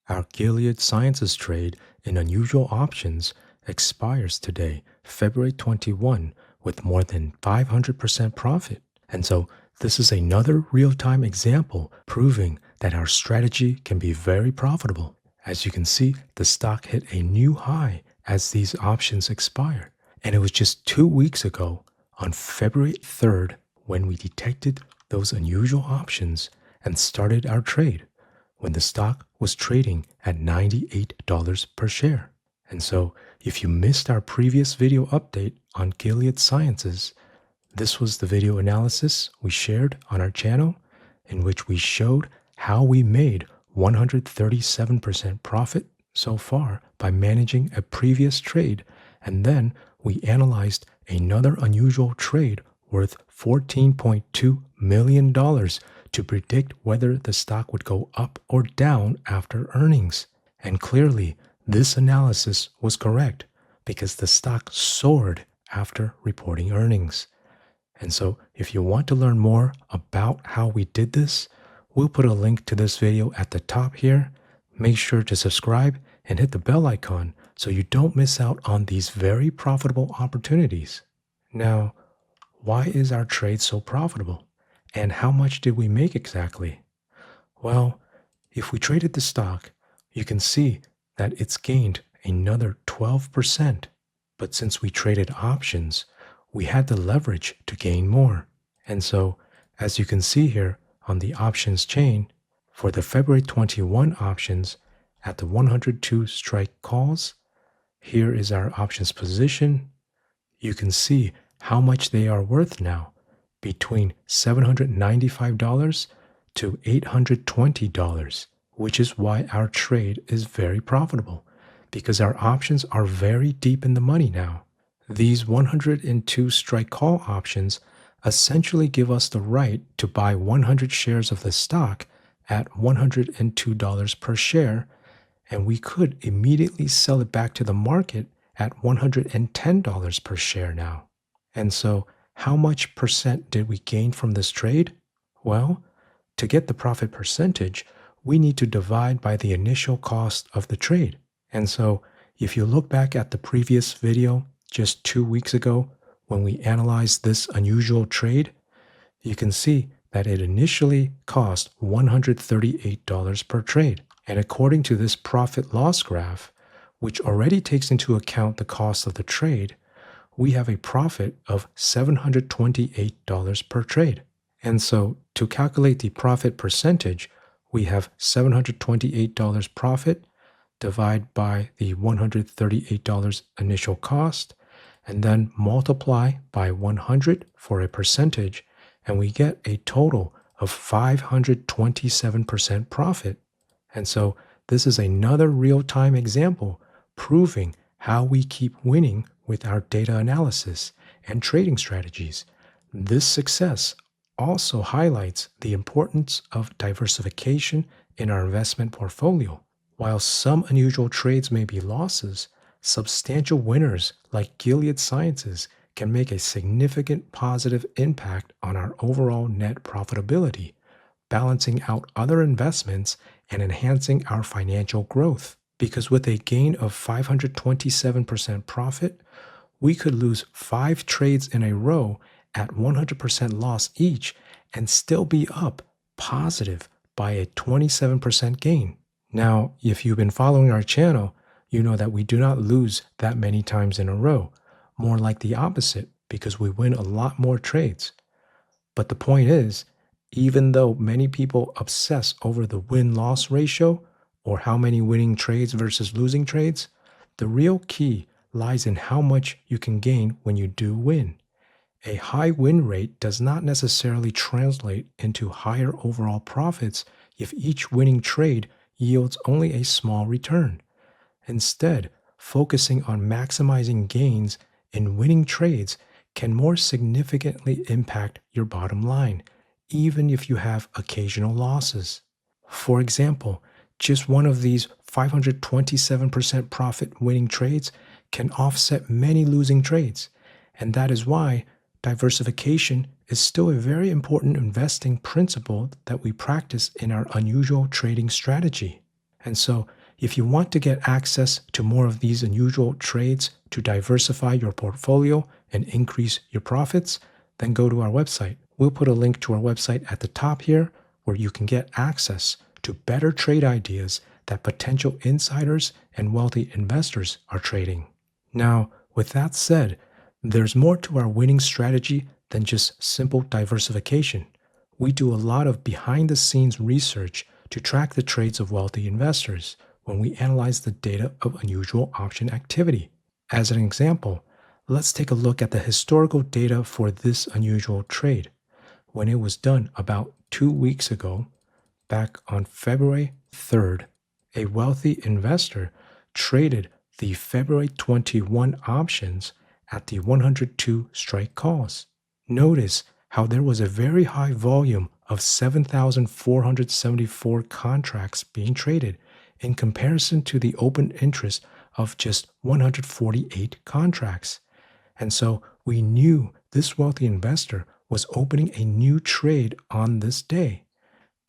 Our Gilead Sciences trade in unusual options expires today, February 21, with more than 500% profit. And so this is another real-time example proving that our strategy can be very profitable. As you can see, the stock hit a new high as these options expire. And it was just 2 weeks ago, on February 3rd, when we detected those unusual options and started our trade, when the stock was trading at $98 per share. And so, if you missed our previous video update on Gilead Sciences, this was the video analysis we shared on our channel in which we showed how we made 137% profit so far by managing a previous trade, and then we analyzed another unusual trade worth $14.2 million to predict whether the stock would go up or down after earnings. And clearly, this analysis was correct because the stock soared after reporting earnings. And so, if you want to learn more about how we did this, we'll put a link to this video at the top here. Make sure to subscribe and hit the bell icon so you don't miss out on these very profitable opportunities. Now, why is our trade so profitable? And how much did we make exactly? Well, if we traded the stock, you can see that it's gained another 12%. But since we traded options, we had the leverage to gain more. And so, as you can see here on the options chain, for the February 21 options at the 102 strike calls, here is our options position. You can see how much they are worth now, between $795 to $820, which is why our trade is very profitable, because our options are very deep in the money now. These 102 strike call options essentially give us the right to buy 100 shares of the stock at $102 per share, and we could immediately sell it back to the market at $110 per share now. And so, how much percent did we gain from this trade? Well, to get the profit percentage, we need to divide by the initial cost of the trade. And so, if you look back at the previous video just 2 weeks ago when we analyzed this unusual trade, you can see that it initially cost $138 per trade. And according to this profit loss graph, which already takes into account the cost of the trade, we have a profit of $728 per trade. And so to calculate the profit percentage, we have $728 profit divide by the $138 initial cost, and then multiply by 100 for a percentage, and we get a total of 527% profit. And so this is another real-time example proving how we keep winning with our data analysis and trading strategies. This success also highlights the importance of diversification in our investment portfolio. While some unusual trades may be losses, substantial winners like Gilead Sciences can make a significant positive impact on our overall net profitability, balancing out other investments and enhancing our financial growth. Because with a gain of 527% profit, we could lose 5 trades in a row at 100% loss each and still be up positive by a 27% gain. Now, if you've been following our channel, you know that we do not lose that many times in a row, more like the opposite, because we win a lot more trades. But the point is, even though many people obsess over the win-loss ratio, or how many winning trades versus losing trades, the real key lies in how much you can gain when you do win. A high win rate does not necessarily translate into higher overall profits if each winning trade yields only a small return. Instead, focusing on maximizing gains in winning trades can more significantly impact your bottom line, even if you have occasional losses. For example, just one of these 527% profit winning trades can offset many losing trades, and that is why diversification is still a very important investing principle that we practice in our unusual trading strategy. And so, if you want to get access to more of these unusual trades to diversify your portfolio and increase your profits, then go to our website. We'll put a link to our website at the top here where you can get access to better trade ideas that potential insiders and wealthy investors are trading. Now, with that said, there's more to our winning strategy than just simple diversification. We do a lot of behind the scenes research to track the trades of wealthy investors when we analyze the data of unusual option activity. As an example, let's take a look at the historical data for this unusual trade. When it was done about 2 weeks ago, back on February 3rd, a wealthy investor traded the February 21 options at the 102 strike calls. Notice how there was a very high volume of 7,474 contracts being traded in comparison to the open interest of just 148 contracts. And so we knew this wealthy investor was opening a new trade on this day.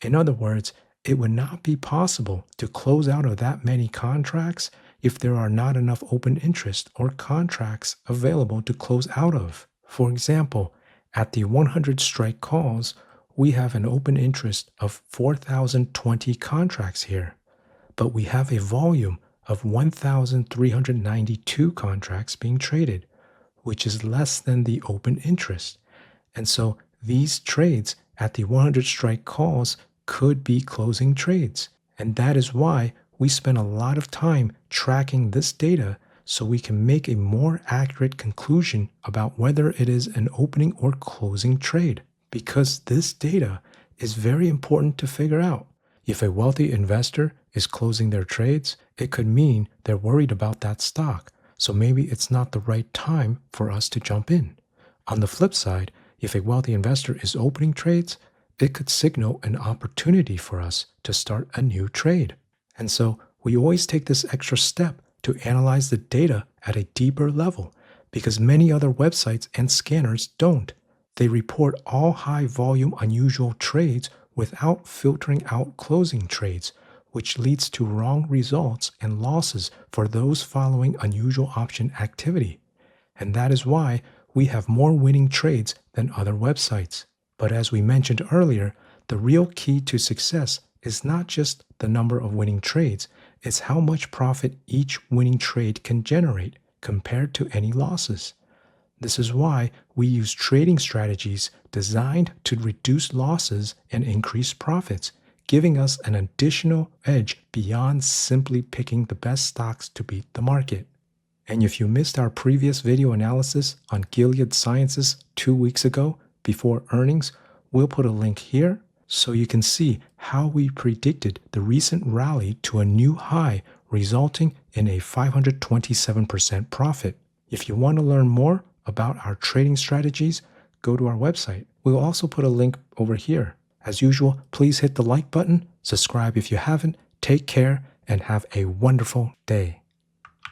In other words, it would not be possible to close out of that many contracts if there are not enough open interest or contracts available to close out of. For example, at the 100 strike calls, we have an open interest of 4,020 contracts here, but we have a volume of 1,392 contracts being traded, which is less than the open interest. And so these trades at the 100 strike calls could be closing trades. And that is why we spend a lot of time tracking this data so we can make a more accurate conclusion about whether it is an opening or closing trade. Because this data is very important to figure out. If a wealthy investor is closing their trades, it could mean they're worried about that stock. So maybe it's not the right time for us to jump in. On the flip side, if a wealthy investor is opening trades, it could signal an opportunity for us to start a new trade. And so we always take this extra step to analyze the data at a deeper level because many other websites and scanners don't. They report all high volume unusual trades without filtering out closing trades, which leads to wrong results and losses for those following unusual option activity. And that is why we have more winning trades than other websites. But as we mentioned earlier, the real key to success is not just the number of winning trades, it's how much profit each winning trade can generate compared to any losses. This is why we use trading strategies designed to reduce losses and increase profits, giving us an additional edge beyond simply picking the best stocks to beat the market. And if you missed our previous video analysis on Gilead Sciences 2 weeks ago before earnings, we'll put a link here so you can see how we predicted the recent rally to a new high, resulting in a 527% profit. If you want to learn more about our trading strategies, go to our website. We'll also put a link over here. As usual, please hit the like button, subscribe if you haven't, take care, and have a wonderful day.